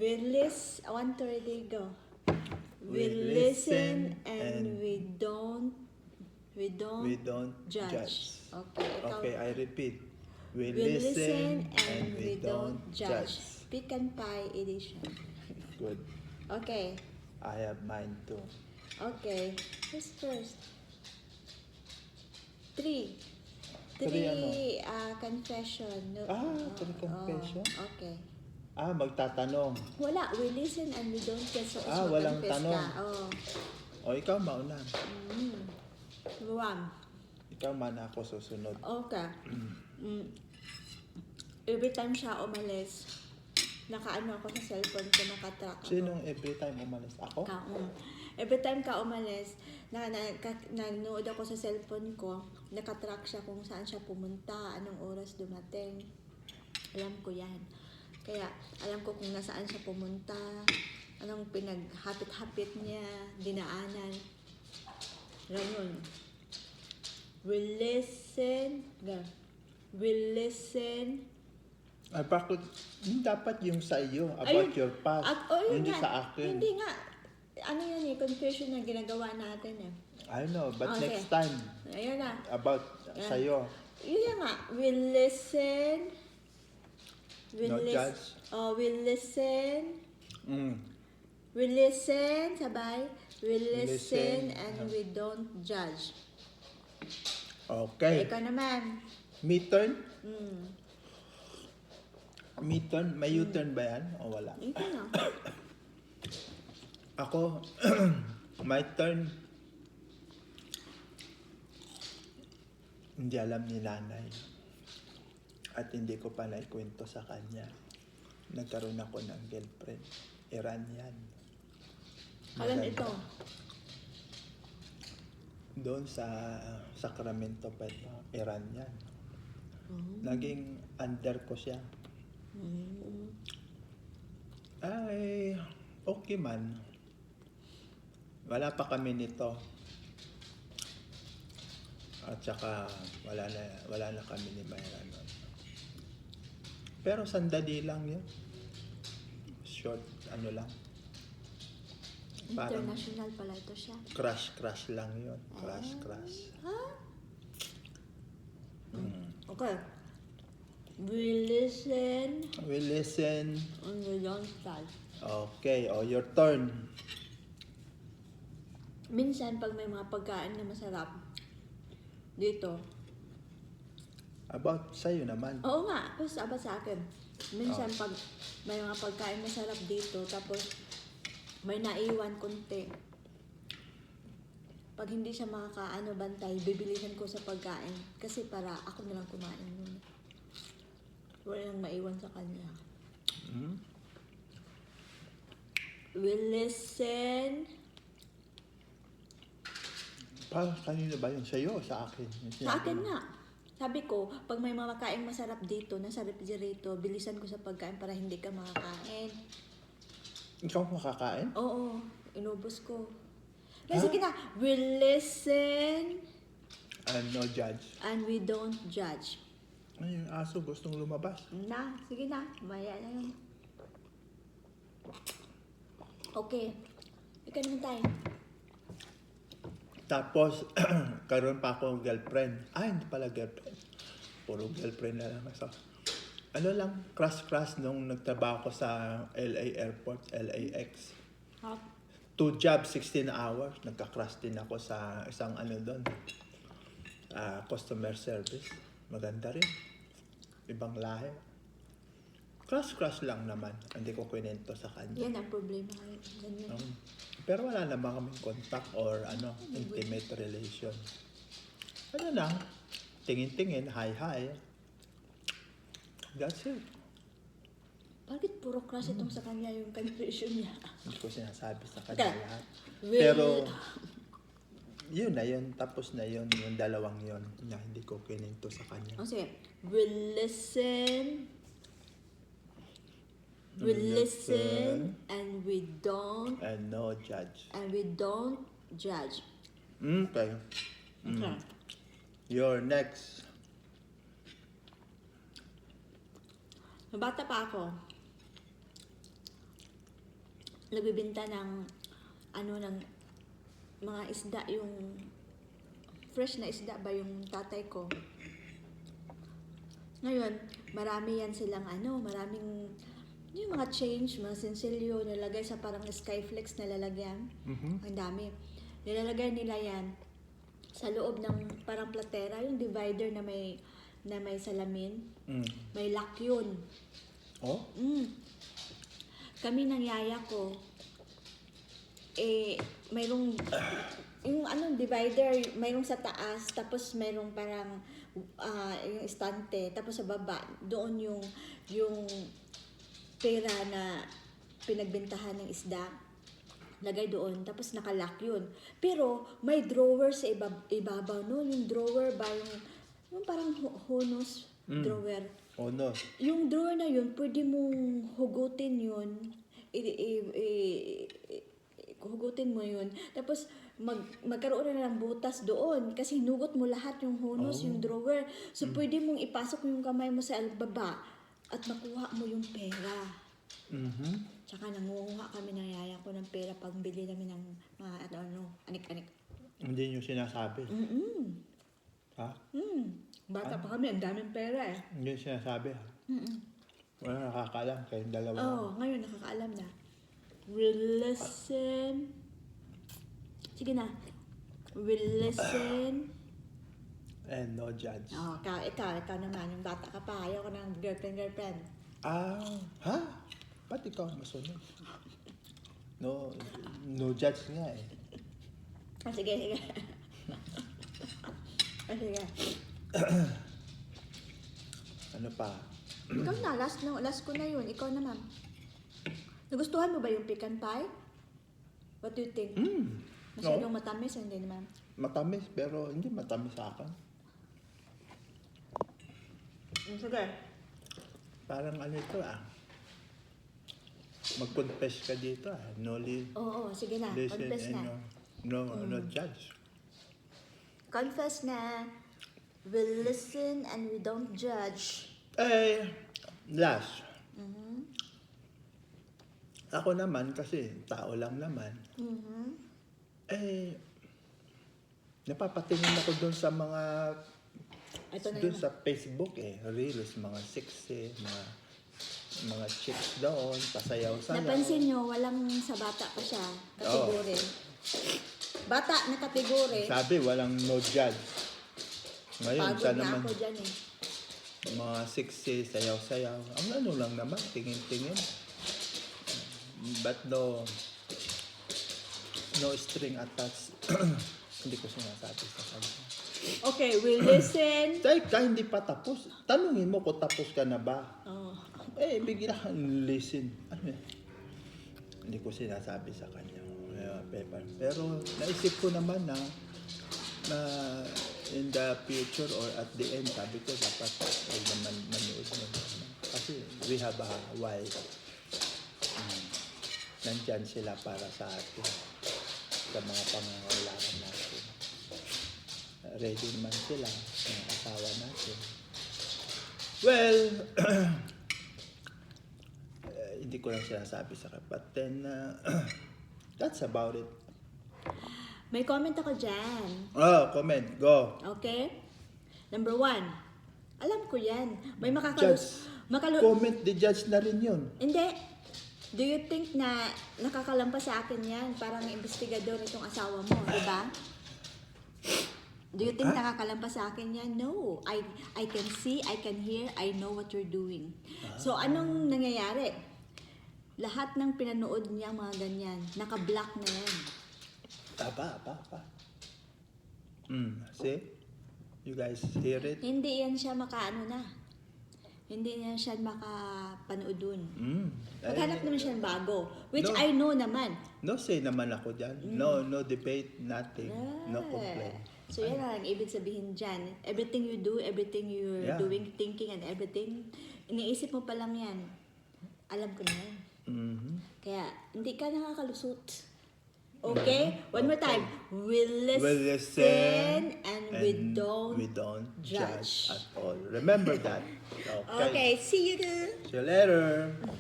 1, 2, 3, go. We We listen listen and we don't judge. Okay, ikaw. Okay, I repeat. We We listen and we don't judge. Pick and Pie edition. Good. Okay. I have mine too. Okay. Who's first? 3. Three ano? Confession. No, 3 confession? okay. Magtatanong. Wala. We listen and we don't judge. So, Walang mag-confess tanong. ka. O, ikaw mauna. 1. Ikaw man, ako susunod. Okay. Every time siya umalis, nakaano ako sa cellphone ko, nakatrack ako. Sinong every time umalis? Ako? Every time ka umalis, nanood ako sa cellphone ko, nakatrack siya kung saan siya pumunta, anong oras dumating. Alam ko yan. Kaya alam ko kung nasaan siya pumunta, anong pinaghapit-hapit niya, dinaanan. Ganun. We listen. Bakit? Dapat yung sa iyo, about your past. Hindi sa akin. Hindi nga. Ano yan confession na ginagawa natin eh. I know, but Okay. next time, Ayun na. about sa'yo. Yun nga. We listen. No judge. We listen. Mm. We listen, sabay. We Listen. listen and we don't judge. Okay. Ikaw naman. Me turn? Mm. Me turn? May U-turn ba yan? O wala? Ikaw na. Ako, my turn. Hindi alam ni nanay. At hindi ko pa naikwento sa kanya. Nagkaroon ako ng girlfriend. Iranian. Kailan ito? Doon sa Sacramento pa ito. Iranian. Mm. Naging under ko siya. Mm. Ay, okay man. Wala pa kami nito. At saka wala na kami ni Mayra noon. Pero sandali lang yun. Short, ano lang. Parang International pala ito siya. crush lang yun. Crush. Ha? Okay. We listen We listen. and we don't judge. Okay, your turn. Minsan, pag may mga pagkain na masarap, dito. About sa'yo naman. Oo nga, basta ba sa akin. Minsan, pag may mga pagkain masarap dito, tapos may naiwan konti. Pag hindi siya bantay, bibilisan ko sa pagkain. Kasi para ako na lang kumain nun. Wala nang maiwan sa kanya. Hmm? We listen. Kanino ba yun? Sa'yo o sa akin? Yung Sa sinabi akin mo. nga. Sabi ko, pag may mga makain masarap dito, nasa refrigerator, bilisan ko sa pagkain para hindi ka makakain. Ikaw makakain? Oo, inubos ko. Pero sige na, we listen And no judge. and we don't judge. Ay, yung aso gustong lumabas. Na, sige na, maya na yun. Okay, ikaw naman tayo. Tapos, karoon pa akong girlfriend. Hindi pala girlfriend. Puro girlfriend na lang. So, ano lang, crush nung nagtrabaho ko sa LA Airport, LAX. 2 jobs, 16 hours. Nagka-crush din ako sa isang doon. Customer service. Maganda rin. Ibang lahi. Crush lang naman. Hindi ko kwento sa kanya. Yan ang problema ngayon. Ganyan. Pero wala naman kaming contact or intimate relation. Ano lang, tingin-tingin, hi. That's it. Bakit puro crush itong sa kanya yung confession niya? Hindi ko sinasabi sa kanya Okay. lahat. Will- Pero, yun na yun. Tapos na yun. Yung dalawang yun na hindi ko kininto sa kanya. Sige, we listen. We We listen and we don't And no judge. judge. Okay. Okay. You're next. Bata pa ako. nagbibenta ng ng mga isda, yung fresh na isda ba yung tatay ko. Ngayon, marami yan silang maraming yung mga change, mga sensilyo, nilagay sa parang skyflex na lalagyan. Ang dami. Nilalagay nila yan sa loob ng parang platera, yung divider na may salamin. May lock yun. Oh? Kami ng yaya ko, mayroong yung divider, mayroong sa taas, tapos mayroong parang yung estante, tapos sa baba, doon yung pera na pinagbentahan ng isda, lagay doon, tapos nakalock yun. Pero may drawer sa ibabaw noon, yung drawer ba, yung parang honos drawer. Honos. Yung drawer na yun, pwede mong hugutin yun, hugutin mo yun, tapos magkaroon na ng butas doon kasi hinugot mo lahat yung honos, yung drawer. So, pwede mong ipasok yung kamay mo sa baba at makuha mo yung pera. Tsaka nangunguha kami ng yaya ko ng pera pag bili namin ng mga anik-anik. Hindi nyo sinasabi. Ha? Bata pa kami, ang daming pera eh. Hindi nyo sinasabi. Wala nakakaalam kayong dalawa. Ngayon nakakaalam na. We'll listen. Sige na. We'll listen. And no judge. Ikaw naman. Yung bata ka pa. Ayaw ko ng girlfriend. Ha? Ba't ikaw masunod? No judge nga eh. Sige. Sige. Ano pa? Ikaw na. Last ko na yun. Ikaw naman. Nagustuhan mo ba yung pecan pie? What do you think? Masyadong matamis, hindi naman. Matamis, pero hindi matamis sa akin. Sige. Parang ito mag-confess ka dito Oo, sige na. Listen Confess na. and no judge. Confess na. We listen and we don't judge. Last. Ako naman, kasi tao lang naman, napapatingin ako doon sa mga, doon sa Facebook reels, mga sexy, mga chicks doon, pasayaw-sayaw. Napansin nyo, walang sa bata pa siya, kategori. Bata na kategori. Sabi, walang no judge. Ngayon, Pagod na naman, ako dyan mga sexy, sayaw-sayaw. Ang lang naman, tingin-tingin. But no string attached. Hindi ko sinasabi sa kanya. Okay, we listen. Teka, hindi pa tapos. Tanungin mo kung tapos ka na ba. Bigla kang listen. Hindi ko sinasabi sa kanya. Pero naisip ko naman na in the future or at the end, sabi ko dapat naman manood mo. Kasi we have a wife. Nandyan sila para sa atin, sa mga pangangailangan natin. Ready naman sila, mga asawa natin. Well, hindi ko lang sinasabi sa kanya. But then, that's about it. May comment ako dyan. Comment. Go. Okay? Number 1. Alam ko yan. May Judge. Comment the judge na rin yun. Hindi. Do you think na nakakalampas sa akin yan? Parang investigador itong asawa mo, di ba? Do you think nakakalampas sa akin yan? No. I can see, I can hear, I know what you're doing. So, anong nangyayari? Lahat ng pinanood niya, mga ganyan, naka-block na yan. Pa. See? You guys hear it? Hindi yan siya Hindi niya siya makapanood dun. Maghanap naman siya ng bago. Which No. I know naman. No say naman ako dyan. No debate, nothing. No complaint. So yan ang ibig sabihin dyan. Everything you do, everything you're doing, thinking and everything, iniisip mo pa lang yan. Alam ko na yan. Kaya hindi ka nakakalusot. Okay? One more time. We listen and we don't judge at all. Remember that. Okay, see you. See you later.